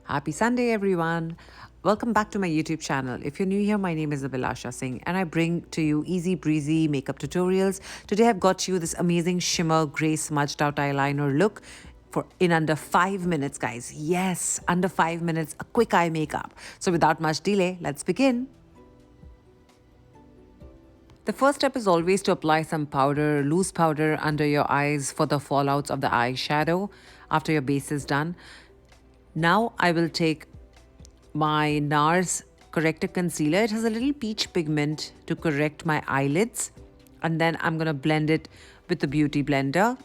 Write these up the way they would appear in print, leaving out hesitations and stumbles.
Happy Sunday, everyone. Welcome back to my YouTube channel. If you're new here, my name is Eyelashes and I bring to you easy breezy makeup tutorials. Today I've got you this amazing shimmer gray smudged out eyeliner look for in under 5 minutes, guys. Yes, under 5 minutes, a quick eye makeup. So without much delay, let's begin. The first step is always to apply some powder, loose powder under your eyes for the fallouts of the eyeshadow after your base is done. Now I will take my NARS corrector concealer. It has a little peach pigment to correct my eyelids, and then I'm gonna blend it with the beauty blender.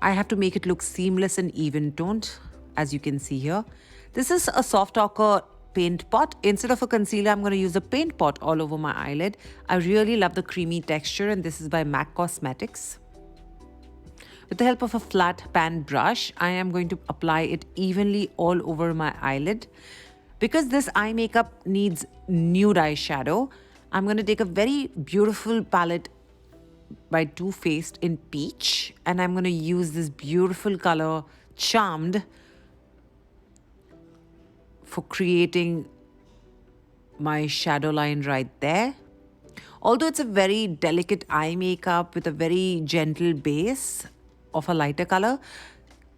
I have to make it look seamless and even toned, as you can see here. This is a soft ochre paint pot. Instead of a concealer, I'm going to use a paint pot all over my eyelid. I really love the creamy texture, and this is by MAC Cosmetics. With the help of a flat pan brush, I am going to apply it evenly all over my eyelid. Because this eye makeup needs nude eyeshadow, I'm going to take a very beautiful palette by Too Faced in Peach, and I'm going to use this beautiful color Charmed for creating my shadow line right there. Although it's a very delicate eye makeup with a very gentle base of a lighter color,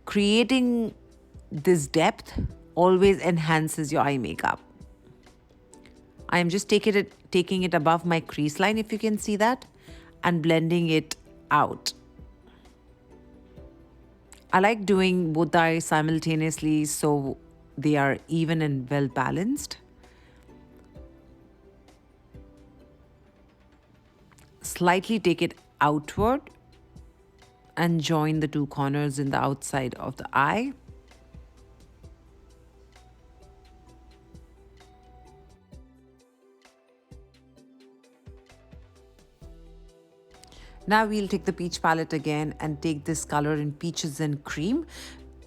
creating this depth always enhances your eye makeup. I am just taking it above my crease line, if you can see that, and blending it out. I like doing both eyes simultaneously so they are even and well balanced. Slightly take it outward and join the two corners in the outside of the eye. Now we'll take the peach palette again and take this color in Peaches and Cream.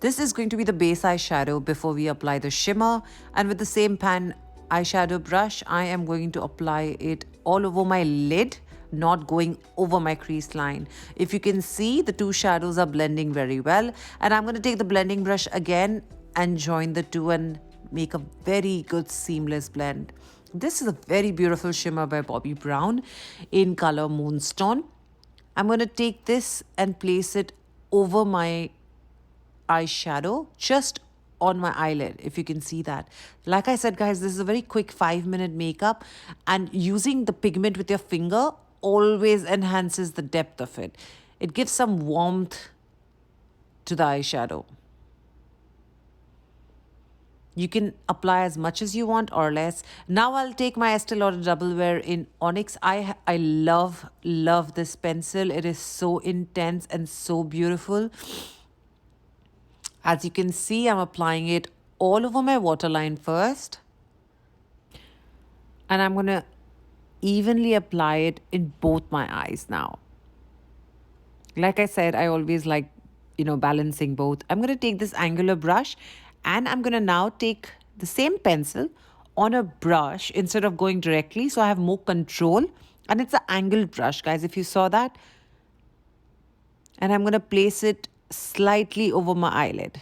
This is going to be the base eyeshadow before we apply the shimmer, and with the same pan eyeshadow brush, I am going to apply it all over my lid, not going over my crease line. If you can see, the two shadows are blending very well, and I'm going to take the blending brush again and join the two and make a very good seamless blend. This is a very beautiful shimmer by Bobbi Brown in color Moonstone. I'm going to take this and place it over my eyeshadow, just on my eyelid, if you can see that. Like I said, guys, this is a very quick 5-minute makeup, and using the pigment with your finger always enhances the depth of it. It gives some warmth to the eyeshadow. You can apply as much as you want or less. Now I'll take my Estee Lauder Double Wear in Onyx. I love this pencil. It is so intense and so beautiful. As you can see, I'm applying it all over my waterline first. And I'm going to evenly apply it in both my eyes now. Like I said, I always like, balancing both. I'm going to take this angular brush, and I'm going to now take the same pencil on a brush instead of going directly, so I have more control. And it's an angled brush, guys, if you saw that. And I'm going to place it slightly over my eyelid.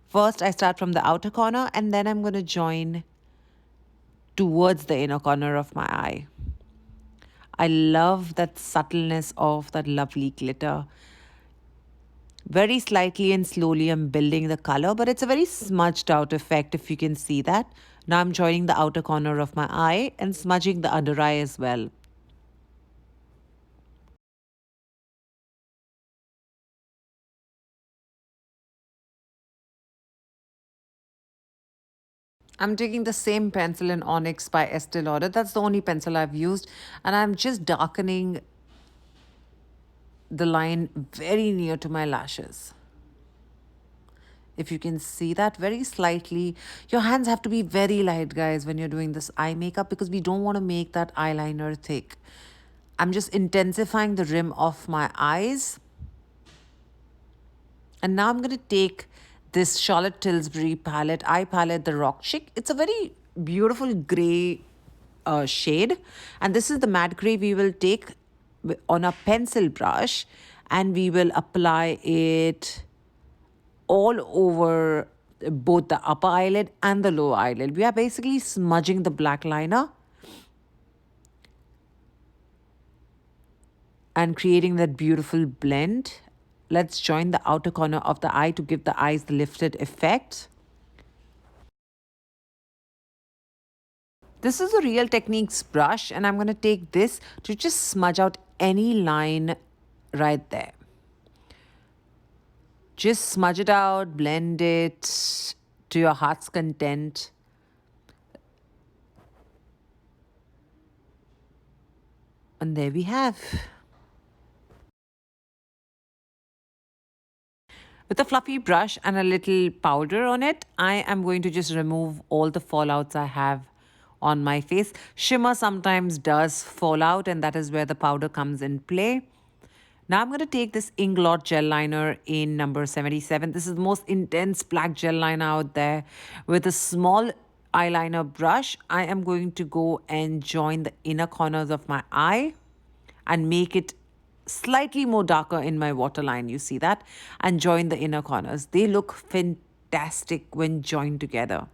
First, I start from the outer corner, and then I'm going to join towards the inner corner of my eye. I love that subtleness of that lovely glitter. Very slightly and slowly I'm building the color, but it's a very smudged out effect, if you can see that. Now I'm joining the outer corner of my eye and smudging the under eye as well. I'm taking the same pencil in Onyx by Estee Lauder. That's the only pencil I've used. And I'm just darkening the line very near to my lashes. If you can see that, very slightly. Your hands have to be very light, guys, when you're doing this eye makeup, because we don't want to make that eyeliner thick. I'm just intensifying the rim of my eyes. And now I'm going to take this Charlotte Tilbury palette, eye palette, the ROCK CHIC. It's a very beautiful gray shade. And this is the matte gray we will take on a pencil brush, and we will apply it all over both the upper eyelid and the lower eyelid. We are basically smudging the black liner and creating that beautiful blend. Let's join the outer corner of the eye to give the eyes the lifted effect. This is a Real Techniques brush, and I'm going to take this to just smudge out any line right there. Just smudge it out, blend it to your heart's content. And there we have. With a fluffy brush and a little powder on it, I am going to just remove all the fallouts I have on my face. Shimmer sometimes does fall out, and that is where the powder comes in play. Now I'm going to take this Inglot gel liner in number 77. This is the most intense black gel liner out there. With a small eyeliner brush, I am going to go and join the inner corners of my eye and make it slightly more darker in my waterline. You see that? And join the inner corners. They look fantastic when joined together.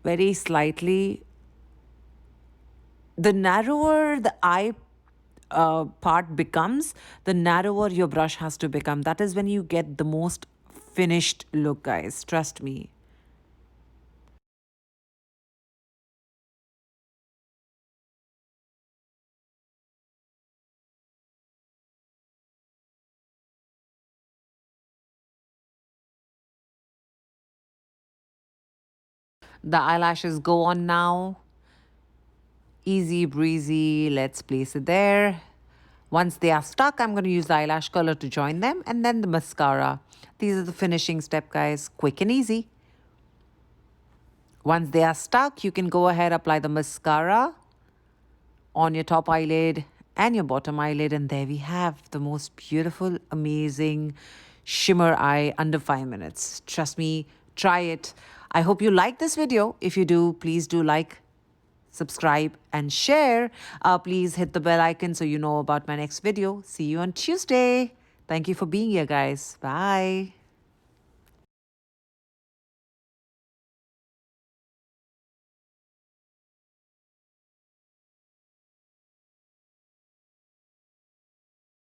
Very slightly. The narrower the eye part becomes, the narrower your brush has to become. That is when you get the most finished look, guys. Trust me. The eyelashes go on now. Easy breezy. Let's place it there. Once they are stuck, I'm going to use the eyelash color to join them, and then the mascara. These are the finishing step, guys. Quick and easy. Once they are stuck, you can go ahead, apply the mascara on your top eyelid and your bottom eyelid, and there we have the most beautiful, amazing shimmer eye under 5 minutes. Trust me, try it. I hope you like this video. If you do, please do like, subscribe and share. Please hit the bell icon so you know about my next video. See you on Tuesday. Thank you for being here, guys. Bye.